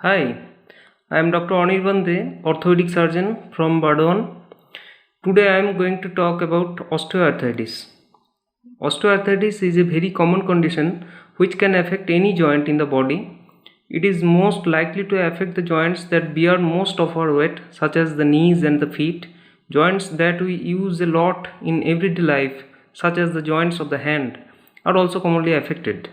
Hi, I am Dr. Anirbande, orthopedic surgeon from Bardwan. Today I am going to talk about osteoarthritis. Osteoarthritis is a very common condition which can affect any joint in the body. It is most likely to affect the joints that bear most of our weight, such as the knees and the feet. Joints that we use a lot in everyday life, such as the joints of the hand, are also commonly affected.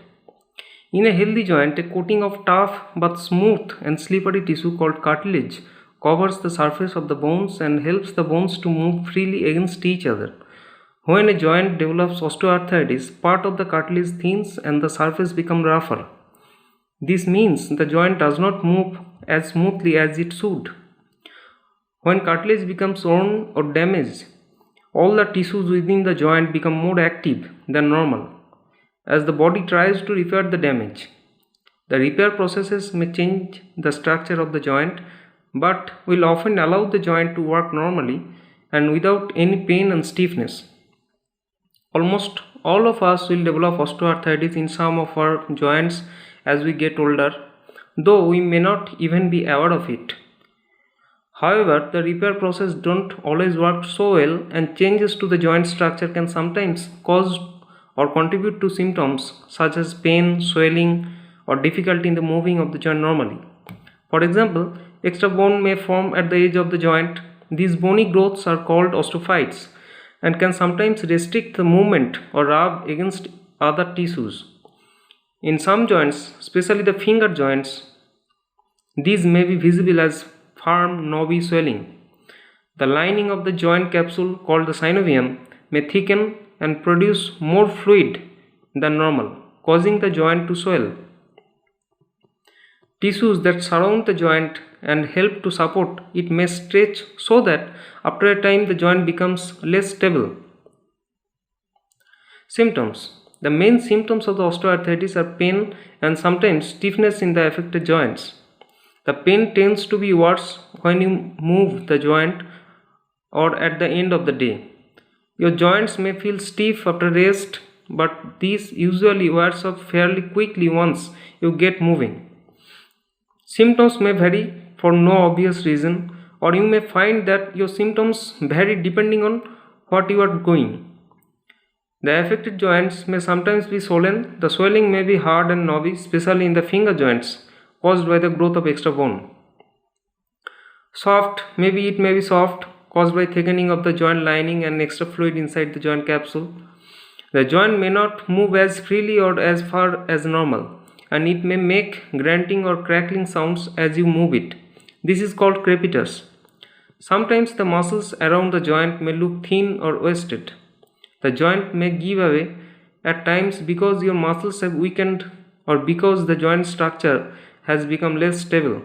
In a healthy joint, a coating of tough but smooth and slippery tissue called cartilage covers the surface of the bones and helps the bones to move freely against each other. When a joint develops osteoarthritis, part of the cartilage thins and the surface becomes rougher. This means the joint does not move as smoothly as it should. When cartilage becomes worn or damaged, all the tissues within the joint become more active than normal as the body tries to repair the damage. The repair processes may change the structure of the joint but will often allow the joint to work normally and without any pain and stiffness. Almost all of us will develop osteoarthritis in some of our joints as we get older, though we may not even be aware of it. However, the repair process don't always work so well and changes to the joint structure can sometimes cause or contribute to symptoms such as pain, swelling, or difficulty in the moving of the joint normally. For example, extra bone may form at the edge of the joint. These bony growths are called osteophytes and can sometimes restrict the movement or rub against other tissues. In some joints, especially the finger joints, these may be visible as firm, knobby swelling. The lining of the joint capsule, called the synovium, may thicken and produce more fluid than normal, causing the joint to swell. Tissues that surround the joint and help to support it may stretch so that after a time the joint becomes less stable. Symptoms. The main symptoms of the osteoarthritis are pain and sometimes stiffness in the affected joints. The pain tends to be worse when you move the joint or at the end of the day. Your joints may feel stiff after rest, but this usually wears off fairly quickly once you get moving. Symptoms may vary for no obvious reason, or you may find that your symptoms vary depending on what you are doing. The affected joints may sometimes be swollen. The swelling may be hard and knobby, especially in the finger joints, caused by the growth of extra bone. Soft, maybe it may be soft, caused by thickening of the joint lining and extra fluid inside the joint capsule. The joint may not move as freely or as far as normal, and it may make grunting or crackling sounds as you move it. This is called crepitus. Sometimes the muscles around the joint may look thin or wasted. The joint may give away at times because your muscles have weakened or because the joint structure has become less stable.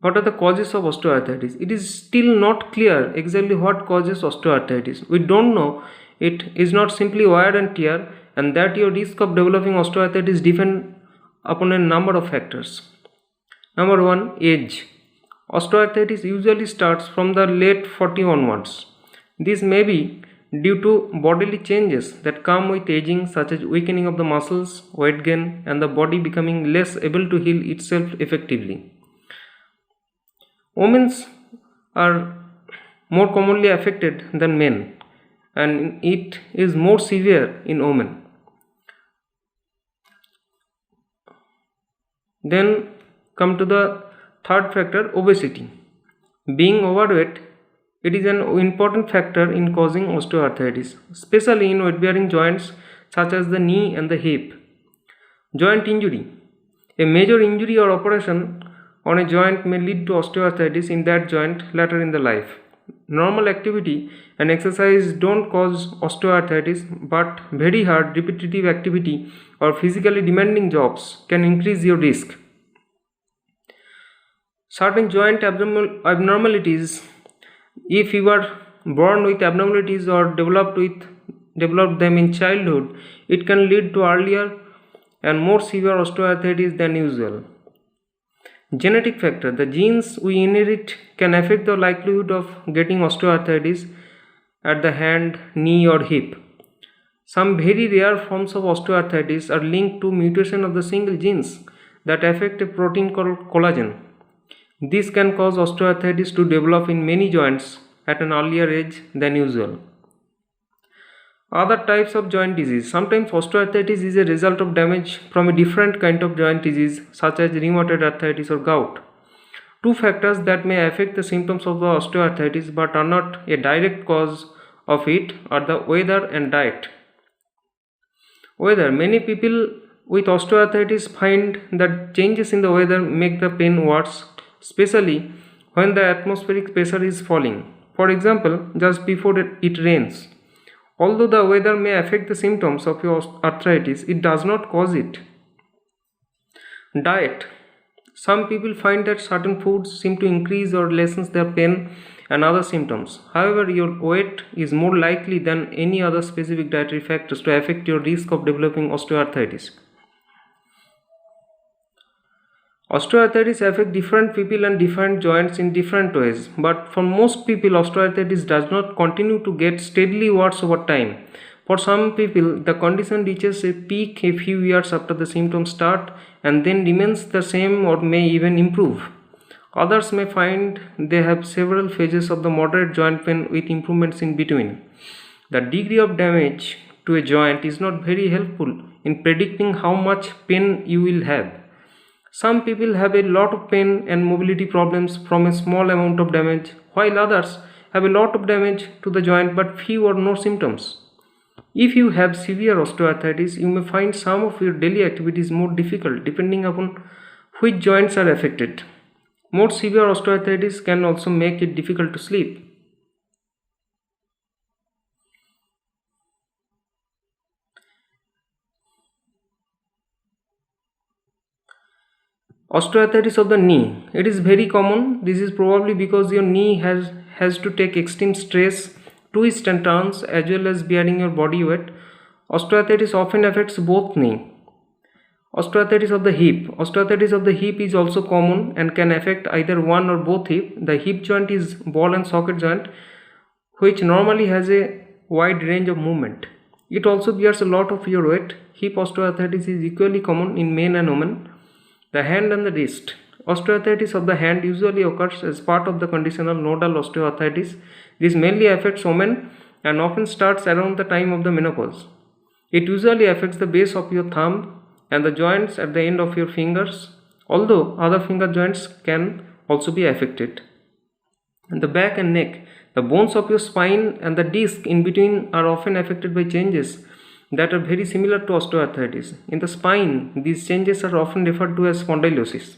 What are the causes of osteoarthritis? It is still not clear exactly what causes osteoarthritis. We don't know it is not simply wear and tear, and that your risk of developing osteoarthritis depends upon a number of factors. Number 1, age. Osteoarthritis usually starts from the late 40 onwards. This may be due to bodily changes that come with aging, such as weakening of the muscles, weight gain, and the body becoming less able to heal itself effectively. Women are more commonly affected than men, and it is more severe in women. Then come to the third factor, obesity. Being overweight, it is an important factor in causing osteoarthritis, especially in weight-bearing joints such as the knee and the hip. Joint injury. A major injury or operation on a joint may lead to osteoarthritis in that joint later in the life. Normal activity and exercise don't cause osteoarthritis, but very hard repetitive activity or physically demanding jobs can increase your risk. Certain joint abnormalities, if you are born with abnormalities or developed them in childhood, it can lead to earlier and more severe osteoarthritis than usual. Genetic factor. The genes we inherit can affect the likelihood of getting osteoarthritis at the hand, knee or hip. Some very rare forms of osteoarthritis are linked to mutation of the single genes that affect a protein called collagen. This can cause osteoarthritis to develop in many joints at an earlier age than usual. Other types of joint disease. Sometimes osteoarthritis is a result of damage from a different kind of joint disease such as rheumatoid arthritis or gout. Two factors that may affect the symptoms of the osteoarthritis but are not a direct cause of it are the weather and diet. Weather. Many people with osteoarthritis find that changes in the weather make the pain worse, especially when the atmospheric pressure is falling. For example, just before it rains. Although the weather may affect the symptoms of your arthritis, it does not cause it. Diet. Some people find that certain foods seem to increase or lessen their pain and other symptoms. However, your weight is more likely than any other specific dietary factors to affect your risk of developing osteoarthritis. Osteoarthritis affects different people and different joints in different ways, but for most people, osteoarthritis does not continue to get steadily worse over time. For some people, the condition reaches a peak a few years after the symptoms start and then remains the same or may even improve. Others may find they have several phases of the moderate joint pain with improvements in between. The degree of damage to a joint is not very helpful in predicting how much pain you will have. Some people have a lot of pain and mobility problems from a small amount of damage, while others have a lot of damage to the joint but few or no symptoms. If you have severe osteoarthritis, you may find some of your daily activities more difficult depending upon which joints are affected. More severe osteoarthritis can also make it difficult to sleep. Osteoarthritis of the knee. It is very common. This is probably because your knee has to take extreme stress, twists and turns, as well as bearing your body weight. Osteoarthritis often affects both knee. Osteoarthritis of the hip. Osteoarthritis of the hip is also common and can affect either one or both hip. The hip joint is ball and socket joint, which normally has a wide range of movement. It also bears a lot of your weight. Hip osteoarthritis is equally common in men and women. The hand and the wrist. Osteoarthritis of the hand usually occurs as part of the conditional nodal osteoarthritis. This mainly affects women and often starts around the time of the menopause. It usually affects the base of your thumb and the joints at the end of your fingers, although other finger joints can also be affected. And the back and neck. The bones of your spine and the disc in between are often affected by changes that are very similar to osteoarthritis. In the spine, these changes are often referred to as spondylosis.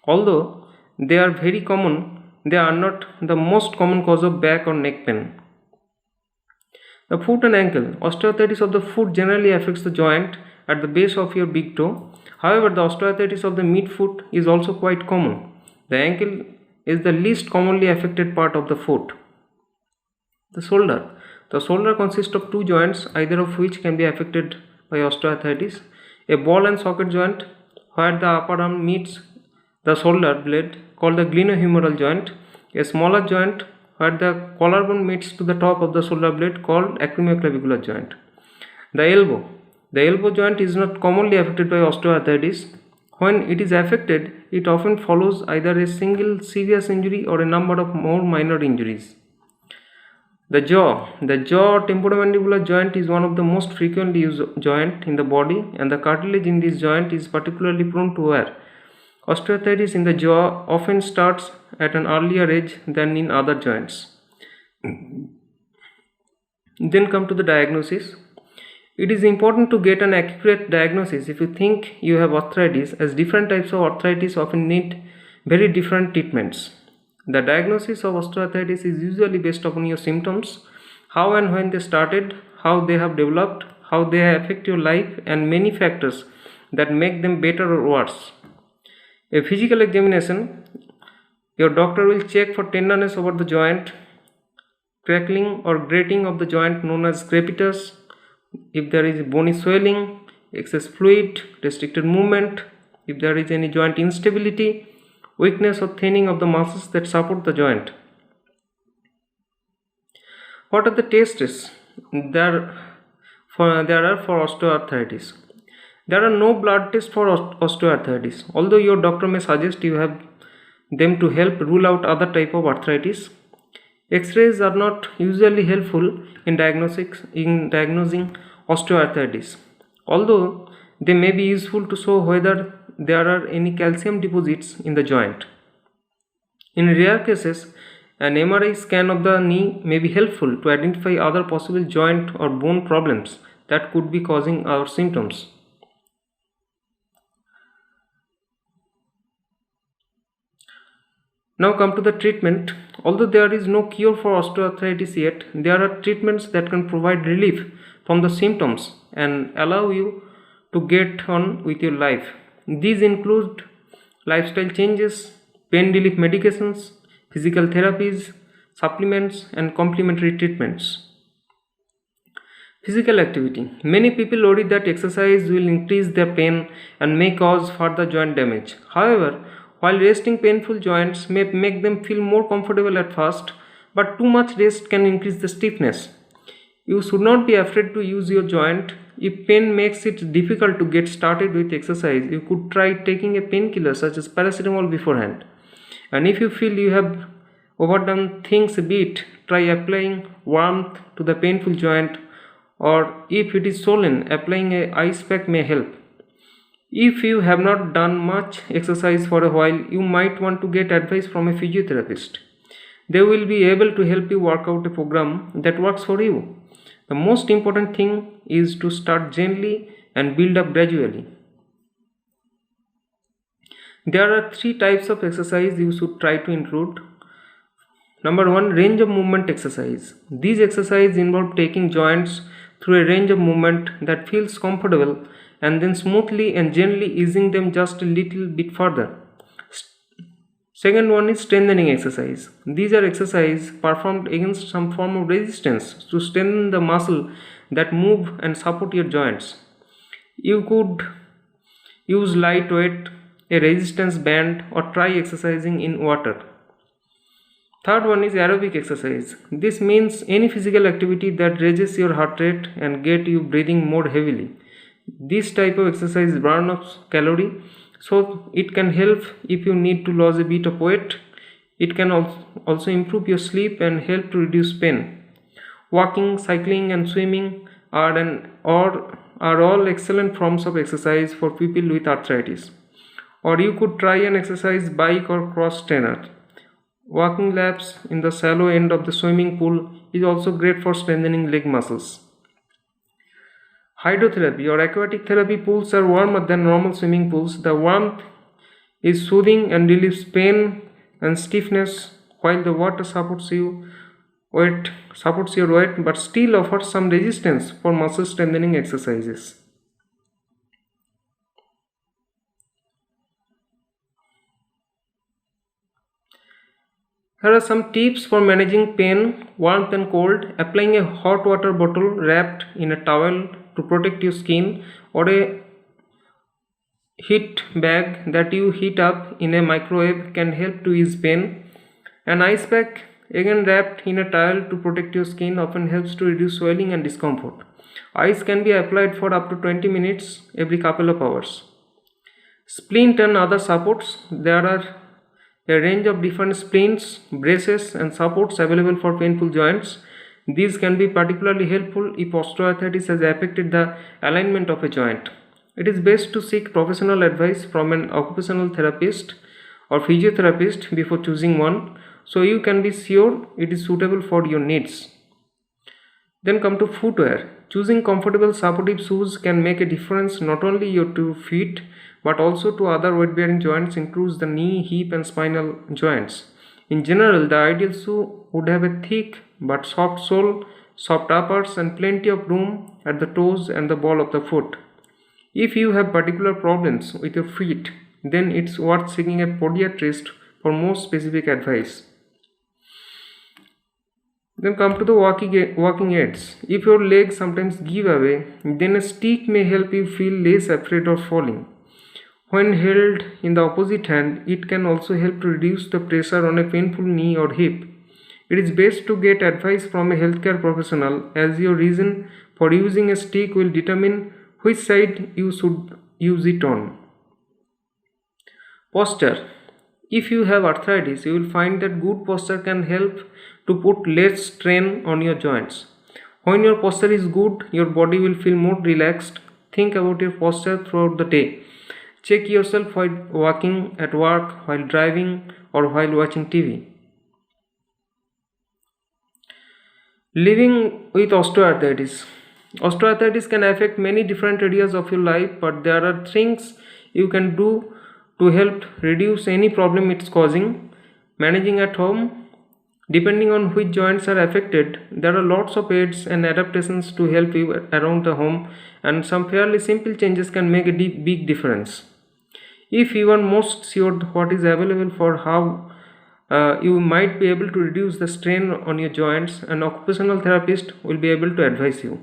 Although they are very common, they are not the most common cause of back or neck pain. The foot and ankle. Osteoarthritis of the foot generally affects the joint at the base of your big toe. However, the osteoarthritis of the midfoot is also quite common. The ankle is the least commonly affected part of the foot. The shoulder. The shoulder consists of two joints, either of which can be affected by osteoarthritis. A ball and socket joint, where the upper arm meets the shoulder blade, called the glenohumeral joint. A smaller joint, where the collarbone meets to the top of the shoulder blade, called acromioclavicular joint. The elbow. The elbow joint is not commonly affected by osteoarthritis. When it is affected, it often follows either a single serious injury or a number of more minor injuries. The jaw. The jaw temporomandibular joint is one of the most frequently used joint in the body, and the cartilage in this joint is particularly prone to wear. Osteoarthritis in the jaw often starts at an earlier age than in other joints. Then come to the diagnosis. It is important to get an accurate diagnosis if you think you have arthritis, as different types of arthritis often need very different treatments. The diagnosis of osteoarthritis is usually based upon your symptoms, how and when they started, how they have developed, how they affect your life, and many factors that make them better or worse. A physical examination. Your doctor will check for tenderness over the joint, crackling or grating of the joint known as crepitus, if there is bony swelling, excess fluid, restricted movement, if there is any joint instability, weakness or thinning of the muscles that support the joint. What are the tests? for osteoarthritis. There are no blood tests for osteoarthritis. Although your doctor may suggest you have them to help rule out other type of arthritis, X-rays are not usually helpful in diagnosing osteoarthritis. Although they may be useful to show whether there are any calcium deposits in the joint. In rare cases, an MRI scan of the knee may be helpful to identify other possible joint or bone problems that could be causing our symptoms. Now come to the treatment. Although there is no cure for osteoarthritis yet, there are treatments that can provide relief from the symptoms and allow you to get on with your life. These include lifestyle changes, pain relief medications, physical therapies, supplements, and complementary treatments. Physical activity. Many people worry that exercise will increase their pain and may cause further joint damage. However, while resting painful joints may make them feel more comfortable at first, but too much rest can increase the stiffness. You should not be afraid to use your joint. If pain makes it difficult to get started with exercise, you could try taking a painkiller such as paracetamol beforehand. And if you feel you have overdone things a bit, try applying warmth to the painful joint, or if it is swollen, applying an ice pack may help. If you have not done much exercise for a while, you might want to get advice from a physiotherapist. They will be able to help you work out a program that works for you. The most important thing is to start gently and build up gradually. There are 3 types of exercise you should try to include. Number 1, range of movement exercise. These exercises involve taking joints through a range of movement that feels comfortable and then smoothly and gently easing them just a little bit further. Second one is strengthening exercise. These are exercises performed against some form of resistance to strengthen the muscle that move and support your joints. You could use light weight, a resistance band, or try exercising in water. Third one is aerobic exercise. This means any physical activity that raises your heart rate and get you breathing more heavily. This type of exercise burns up calorie, so it can help if you need to lose a bit of weight. It can also improve your sleep and help to reduce pain. Walking, cycling, and swimming are all excellent forms of exercise for people with arthritis. Or you could try an exercise bike or cross trainer. Walking laps in the shallow end of the swimming pool is also great for strengthening leg muscles. Hydrotherapy or aquatic therapy pools are warmer than normal swimming pools. The warmth is soothing and relieves pain and stiffness, while the water supports your weight but still offers some resistance for muscle strengthening exercises. Here are some tips for managing pain, warmth and cold. Applying a hot water bottle wrapped in a towel to protect your skin, or a heat bag that you heat up in a microwave can help to ease pain. An ice pack, again wrapped in a towel to protect your skin, often helps to reduce swelling and discomfort. Ice can be applied for up to 20 minutes every couple of hours. Splint and other supports. There are a range of different splints, braces and supports available for painful joints. These can be particularly helpful if osteoarthritis has affected the alignment of a joint. It is best to seek professional advice from an occupational therapist or physiotherapist before choosing one, so you can be sure it is suitable for your needs. Then come to footwear. Choosing comfortable supportive shoes can make a difference not only to your feet but also to other weight-bearing joints, includes the knee, hip and spinal joints. In general, the ideal shoe would have a thick but soft sole, soft uppers and plenty of room at the toes and the ball of the foot. If you have particular problems with your feet, then it's worth seeking a podiatrist for more specific advice. Then come to the walking aids. If your legs sometimes give away, then a stick may help you feel less afraid of falling. When held in the opposite hand, it can also help to reduce the pressure on a painful knee or hip. It is best to get advice from a healthcare professional, as your reason for using a stick will determine which side you should use it on. Posture. If you have arthritis, you will find that good posture can help to put less strain on your joints. When your posture is good, your body will feel more relaxed. Think about your posture throughout the day. Check yourself while walking, at work, while driving, or while watching TV. Living with osteoarthritis. Osteoarthritis can affect many different areas of your life, but there are things you can do to help reduce any problem it's causing. Managing at home. Depending on which joints are affected, there are lots of aids and adaptations to help you around the home, and some fairly simple changes can make a big difference. If you are most sure what is available for how you might be able to reduce the strain on your joints, an occupational therapist will be able to advise you.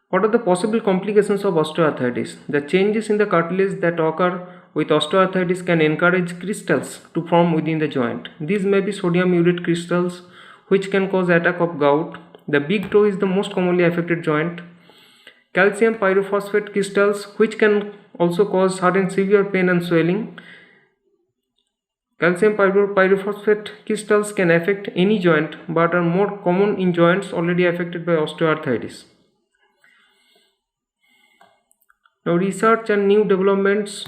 What are the possible complications of osteoarthritis? The changes in the cartilage that occur with osteoarthritis can encourage crystals to form within the joint. These may be sodium urate crystals, which can cause attack of gout. The big toe is the most commonly affected joint. Calcium pyrophosphate crystals, which can also cause sudden severe pain and swelling. Calcium pyrophosphate crystals can affect any joint but are more common in joints already affected by osteoarthritis. Now, research and new developments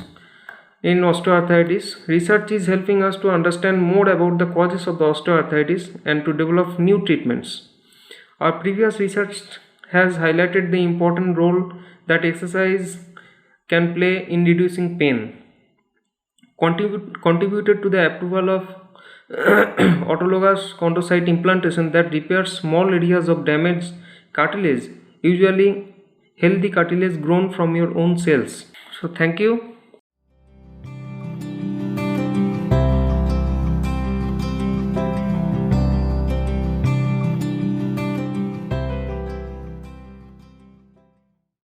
in osteoarthritis. Research is helping us to understand more about the causes of the osteoarthritis and to develop new treatments. Our previous research has highlighted the important role that exercise can play in reducing pain. Contributed to the approval of autologous chondrocyte implantation that repairs small areas of damaged cartilage, usually healthy cartilage grown from your own cells. So thank you.